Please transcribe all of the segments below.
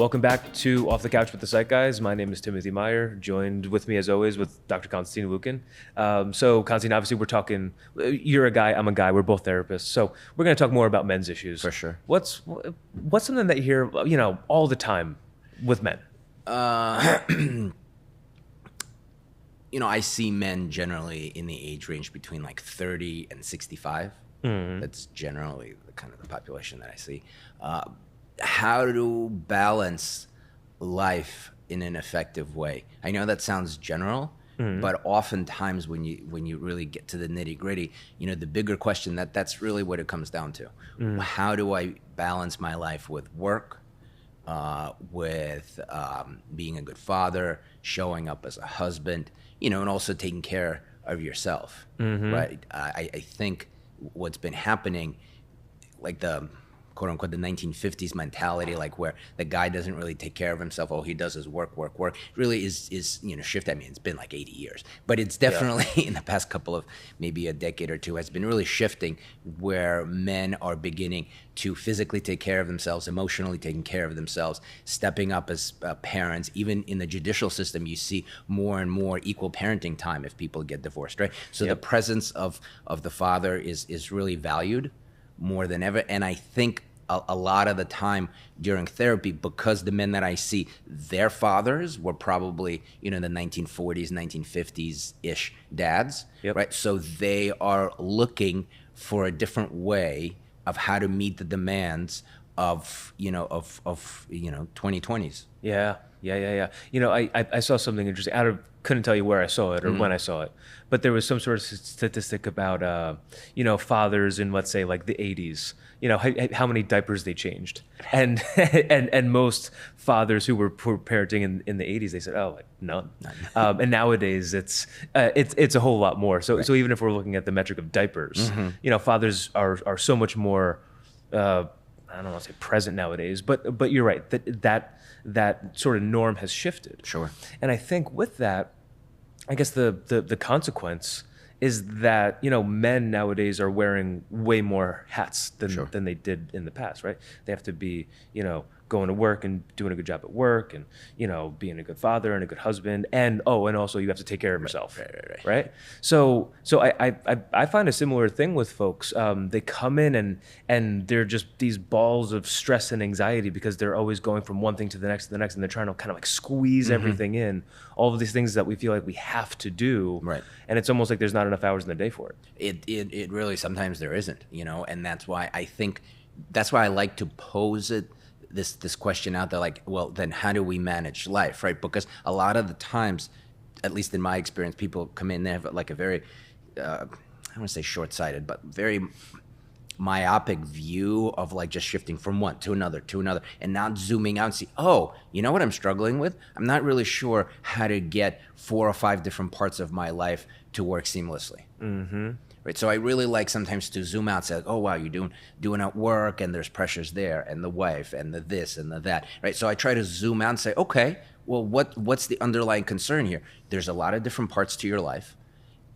Welcome back to Off the Couch with the Psych Guys. My name is Timothy Meyer, joined with me as always with Dr. Konstantin Lukin. So Konstantin, obviously we're talking, you're a guy, I'm a guy, we're both therapists. So we're going to talk more about men's issues. For sure. What's something that you hear, all the time with men? I see men generally in the age range between like 30 and 65. That's generally the kind of the population that I see. How to balance life in an effective way. I know that sounds general, but oftentimes when you really get to the nitty gritty, the bigger question that's really what it comes down to. How do I balance my life with work, with being a good father, showing up as a husband, and also taking care of yourself, right? I think what's been happening, like the quote unquote the 1950s mentality, like where the guy doesn't really take care of himself. All he does is work, really is shift. I mean, it's been like 80 years, but it's definitely in the past couple of maybe a decade or two has been really shifting where men are beginning to physically take care of themselves, emotionally taking care of themselves, stepping up as parents. Even in the judicial system, you see more and more equal parenting time if people get divorced, right? So the presence of the father is really valued more than ever. And I think a lot of the time during therapy, because the men that I see, their fathers were probably, the 1940s, 1950s-ish dads, right? So they are looking for a different way of how to meet the demands of 2020s. Yeah. I saw something interesting. Couldn't tell you where I saw it or when I saw it, but there was some sort of statistic about, fathers in, let's say, like the 80s, how many diapers they changed. And most fathers who were parenting in the 80s, they said, oh, like none. And nowadays it's a whole lot more. So even if we're looking at the metric of diapers, fathers are so much more, I don't want to say present nowadays, but you're right, that sort of norm has shifted. Sure. And I think with that, I guess the consequence is that, men nowadays are wearing way more hats than they did in the past, right? They have to be, going to work and doing a good job at work and, being a good father and a good husband. And also you have to take care of yourself, right? So I find a similar thing with folks. They come in and they're just these balls of stress and anxiety because they're always going from one thing to the next, and they're trying to kind of like squeeze everything in, all of these things that we feel like we have to do. Right. And it's almost like there's not enough hours in the day for it. It really, sometimes there isn't, and that's why I like to pose this question out there, like, well, then how do we manage life, right? Because a lot of the times, at least in my experience, people come in, they have like a very, I don't want to say short-sighted, but very myopic view of like just shifting from one to another, and not zooming out and see, oh, you know what I'm struggling with? I'm not really sure how to get 4 or 5 different parts of my life to work seamlessly. Right, so I really like sometimes to zoom out and say, oh, wow, you're doing at work and there's pressures there and the wife and the this and the that, right? So I try to zoom out and say, okay, well, what's the underlying concern here? There's a lot of different parts to your life.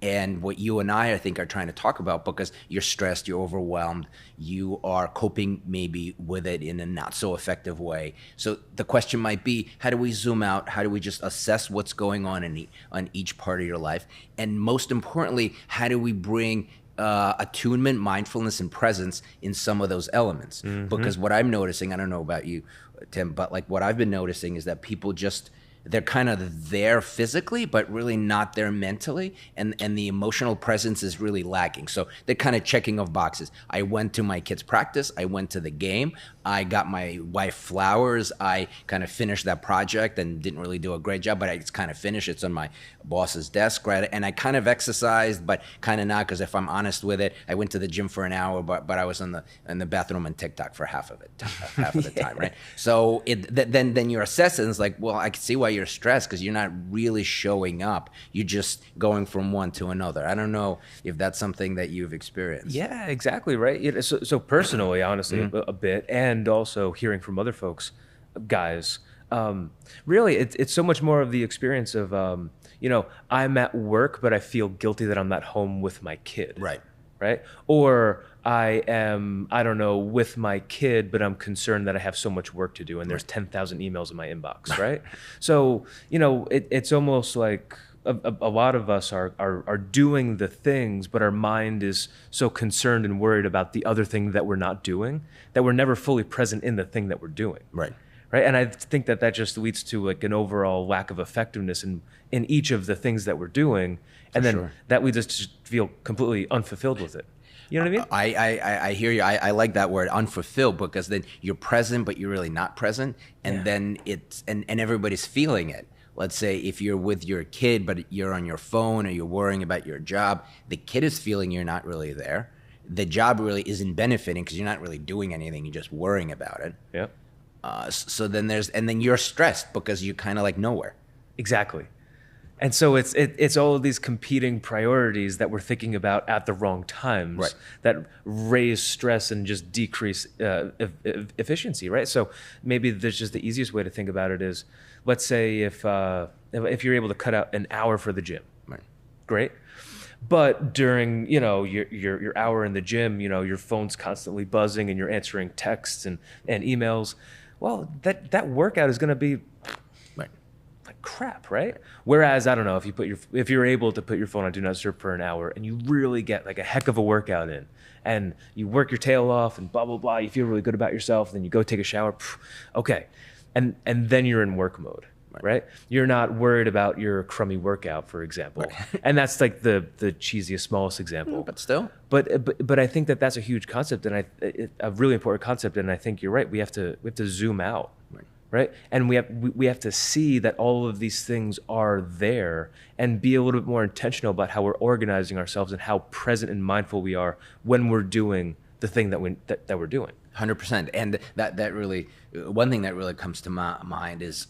And what you and I think, are trying to talk about, because you're stressed, you're overwhelmed, you are coping maybe with it in a not so effective way. So the question might be, how do we zoom out? How do we just assess what's going on on each part of your life? And most importantly, how do we bring attunement, mindfulness, and presence in some of those elements? Because what I'm noticing, I don't know about you, Tim, but like what I've been noticing is that people they're kind of there physically, but really not there mentally. And the emotional presence is really lacking. So they're kind of checking off boxes. I went to my kid's practice. I went to the game. I got my wife flowers. I kind of finished that project and didn't really do a great job, but it's kind of finished. It's on my boss's desk, right? And I kind of exercised, but kind of not, because if I'm honest with it, I went to the gym for an hour, but I was in the bathroom and TikTok for half of the time, right? So then you're assessing, it's like, well, I can see why you're stressed, because you're not really showing up. You're just going from one to another. I don't know if that's something that you've experienced. Yeah, exactly, right? So personally, honestly, a bit, and also hearing from other folks, guys, really, it's so much more of the experience of, I'm at work, but I feel guilty that I'm not home with my kid. Right. right? Or I am, I don't know, with my kid, but I'm concerned that I have so much work to do and there's 10,000 emails in my inbox, right? So, it's almost like a lot of us are doing the things, but our mind is so concerned and worried about the other thing that we're not doing that we're never fully present in the thing that we're doing. Right. Right. And I think that just leads to like an overall lack of effectiveness in each of the things that we're doing. And then that leads us to feel completely unfulfilled with it. You know what I mean? I hear you. I like that word, unfulfilled, because then you're present, but you're really not present. And then and everybody's feeling it. Let's say if you're with your kid, but you're on your phone or you're worrying about your job, the kid is feeling you're not really there. The job really isn't benefiting because you're not really doing anything. You're just worrying about it. Yeah. So then and then you're stressed because you're kind of like nowhere. Exactly. And so it's all of these competing priorities that we're thinking about at the wrong times that raise stress and just decrease efficiency, right? So maybe there's just the easiest way to think about it is, let's say if you're able to cut out an hour for the gym, great. But during your hour in the gym, your phone's constantly buzzing and you're answering texts and emails. Well, that workout is going to be like crap, right? Whereas, I don't know, if you're able to put your phone on Do Not Disturb for an hour and you really get like a heck of a workout in and you work your tail off and blah, blah, blah, you feel really good about yourself, then you go take a shower, okay. And then you're in work mode, right? You're not worried about your crummy workout, for example. And that's like the cheesiest, smallest example. But still. But I think that's a huge concept and a really important concept. And I think you're right. We have to zoom out. Right. And we have to see that all of these things are there and be a little bit more intentional about how we're organizing ourselves and how present and mindful we are when we're doing the thing that we're doing. 100%. And that really, one thing that really comes to my mind is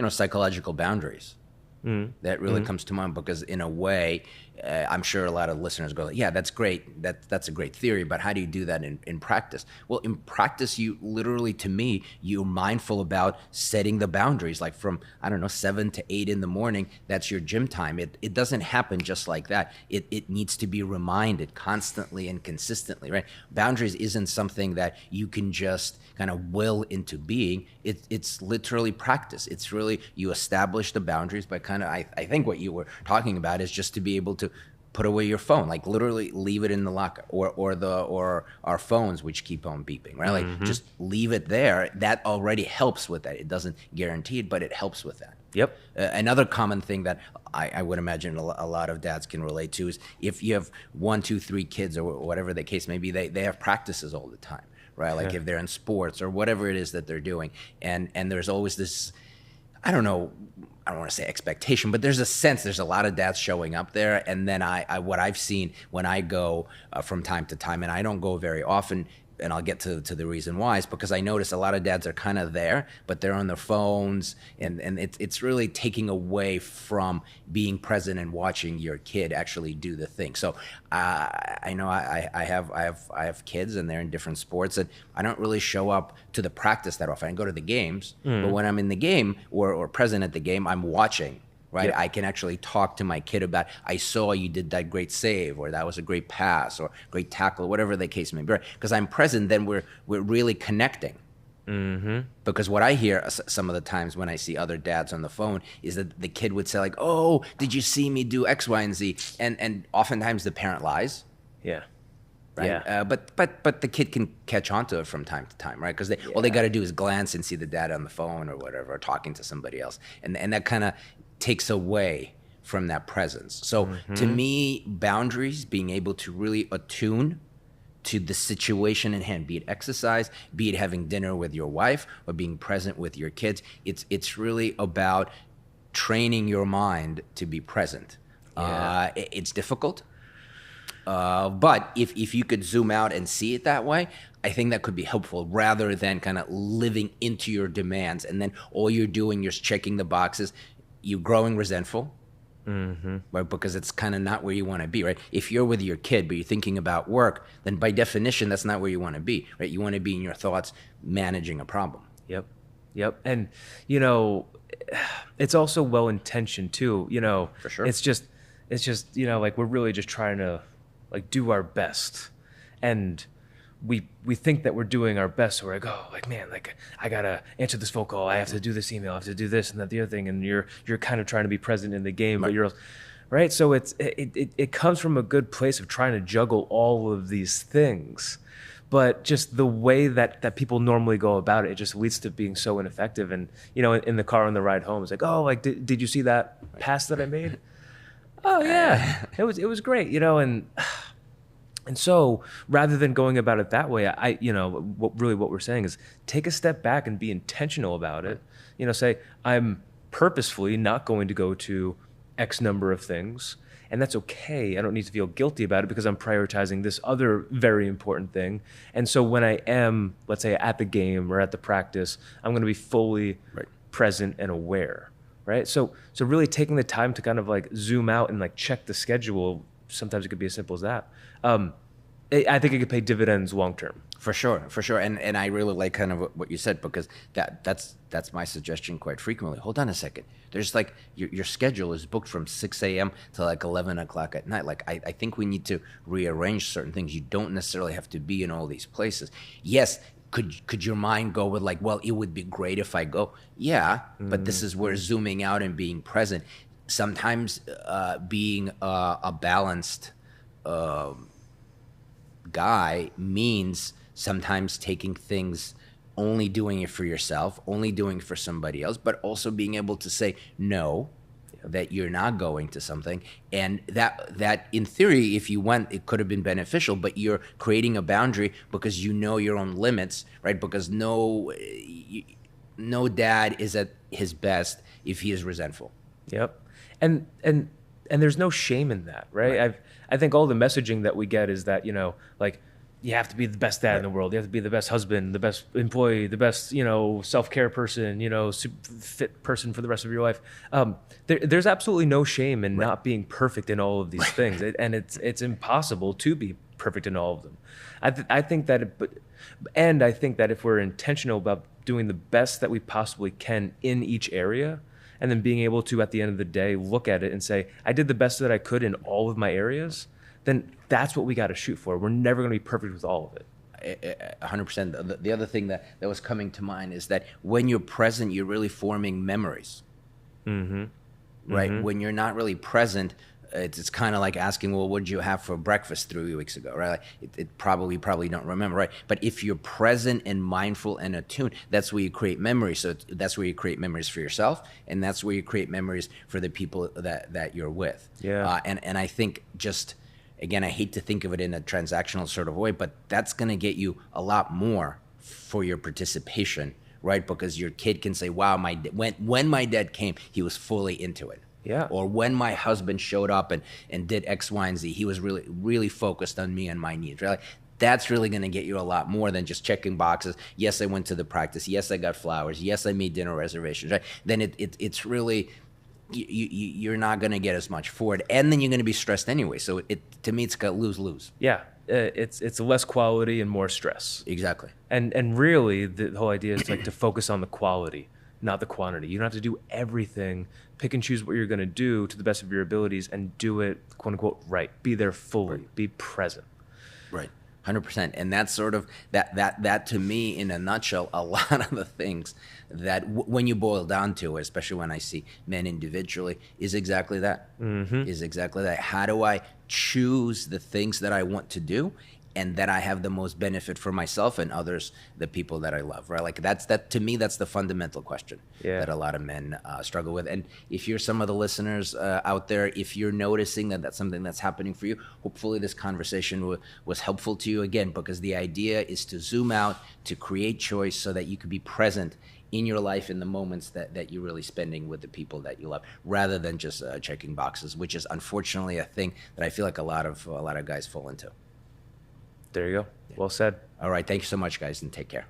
psychological boundaries. That really comes to mind because in a way, I'm sure a lot of listeners go, yeah, that's great. That's a great theory, but how do you do that in practice? Well, in practice, you literally, to me, you're mindful about setting the boundaries, like from, 7 to 8 in the morning, that's your gym time. It doesn't happen just like that. It needs to be reminded constantly and consistently, right? Boundaries isn't something that you can just kind of will into being. It's literally practice. It's really, you establish the boundaries by kind of, I think what you were talking about is just to be able to put away your phone, like literally leave it in the locker, or our phones which keep on beeping, right? Like just leave it there. That already helps with that. It doesn't guarantee it, but it helps with that. Yep. Another common thing that I would imagine a lot of dads can relate to is if you have 1, 2, 3 kids or whatever the case may be, they have practices all the time, right? Like if they're in sports or whatever it is that they're doing, and there's always this, I don't want to say expectation, but there's a sense, there's a lot of dads showing up there. And then what I've seen when I go from time to time, and I don't go very often, and I'll get to the reason why, is because I notice a lot of dads are kind of there, but they're on their phones, and it's really taking away from being present and watching your kid actually do the thing. So I know I have kids, and they're in different sports, and I don't really show up to the practice that often. I go to the games, but when I'm in the game or present at the game, I'm watching. Right, yep. I can actually talk to my kid about, I saw you did that great save, or that was a great pass, or great tackle, whatever the case may be. Because I'm present, then we're really connecting. Because what I hear some of the times when I see other dads on the phone is that the kid would say like, "Oh, did you see me do X, Y, and Z?" And oftentimes the parent lies. Yeah. Right. Yeah. But the kid can catch on to it from time to time, right? Because all they got to do is glance and see the dad on the phone or whatever, or talking to somebody else, and that kind of takes away from that presence. So to me, boundaries, being able to really attune to the situation in hand, be it exercise, be it having dinner with your wife, or being present with your kids, it's really about training your mind to be present. Yeah. It's difficult, but if you could zoom out and see it that way, I think that could be helpful, rather than kind of living into your demands, and then all you're doing, you're checking the boxes. You're growing resentful, right? Because it's kind of not where you want to be, right? If you're with your kid, but you're thinking about work, then by definition, that's not where you want to be, right? You want to be in your thoughts managing a problem. Yep. And, it's also well-intentioned too, For sure. It's just, like we're really just trying to like do our best, and we think that we're doing our best. So we're like, oh, like man, like I gotta answer this phone call, I have to do this email, I have to do this and that, the other thing, and you're kind of trying to be present in the game, but you're right. So it comes from a good place of trying to juggle all of these things, but just the way that people normally go about it, it just leads to being so ineffective. And you know, in the car on the ride home, it's like, oh, like did you see that pass that I made? Oh yeah, it was great, you know. And so rather than going about it that way, what we're saying is take a step back and be intentional about it. You know, say I'm purposefully not going to go to X number of things, and that's okay. I don't need to feel guilty about it because I'm prioritizing this other very important thing. And so when I am, let's say, at the game or at the practice, I'm going to be fully present and aware, right? So really taking the time to kind of like zoom out and like check the schedule. Sometimes it could be as simple as that. I think it could pay dividends long term. For sure. And I really like kind of what you said, because that's my suggestion quite frequently. Hold on a second. There's like your schedule is booked from 6 a.m. to like 11 o'clock at night. Like I think we need to rearrange certain things. You don't necessarily have to be in all these places. Yes. Could your mind go with like, well, it would be great if I go. Yeah. But this is where zooming out and being present. Sometimes being a balanced guy means sometimes taking things, only doing it for yourself, only doing it for somebody else, but also being able to say no, that you're not going to something. And that in theory, if you went, it could have been beneficial, but you're creating a boundary because you know your own limits, right? Because no dad is at his best if he is resentful. Yep. And there's no shame in that, right? I think all the messaging that we get is that, you know, like you have to be the best dad in the world. You have to be the best husband, the best employee, the best, you know, self-care person, you know, fit person for the rest of your life. There's absolutely no shame in not being perfect in all of these things. And it's impossible to be perfect in all of them. I think that if we're intentional about doing the best that we possibly can in each area, and then being able to, at the end of the day, look at it and say, I did the best that I could in all of my areas, then that's what we got to shoot for. We're never going to be perfect with all of it. 100%. The other thing that was coming to mind is that when you're present, you're really forming memories. Mm-hmm. Right? Mm-hmm. When you're not really present, it's kind of like asking, well, what did you have for breakfast 3 weeks ago, right? Like it probably don't remember, right? But if you're present and mindful and attuned, that's where you create memories. So that's where you create memories for yourself, and that's where you create memories for the people that you're with. Yeah. And I think just, again, I hate to think of it in a transactional sort of way, but that's going to get you a lot more for your participation, right? Because your kid can say, wow, when my dad came, he was fully into it. Yeah. Or when my husband showed up and did X, Y, and Z, he was really, really focused on me and my needs, right? Like, that's really going to get you a lot more than just checking boxes. Yes, I went to the practice. Yes, I got flowers. Yes, I made dinner reservations, right? Then it's really, you're not going to get as much for it. And then you're going to be stressed anyway. So to me, it's got lose-lose. Yeah. It's less quality and more stress. Exactly. And really, the whole idea is like to focus on the quality, not the quantity. You don't have to do everything. Pick and choose what you're going to do to the best of your abilities and do it, quote unquote, right. Be there fully. Right. Be present. Right. 100%. And that's sort of that to me, in a nutshell, a lot of the things that when you boil down to it, especially when I see men individually, is exactly that. Mm-hmm. Is exactly that. How do I choose the things that I want to do and that I have the most benefit for myself and others, the people that I love, right? Like that to me, that's the fundamental question that a lot of men struggle with. And if you're some of the listeners out there, if you're noticing that that's something that's happening for you, hopefully this conversation was helpful to you, again, because the idea is to zoom out, to create choice so that you can be present in your life in the moments that you're really spending with the people that you love, rather than just checking boxes, which is unfortunately a thing that I feel like a lot of guys fall into. There you go. Well said. All right. Thank you so much, guys, and take care.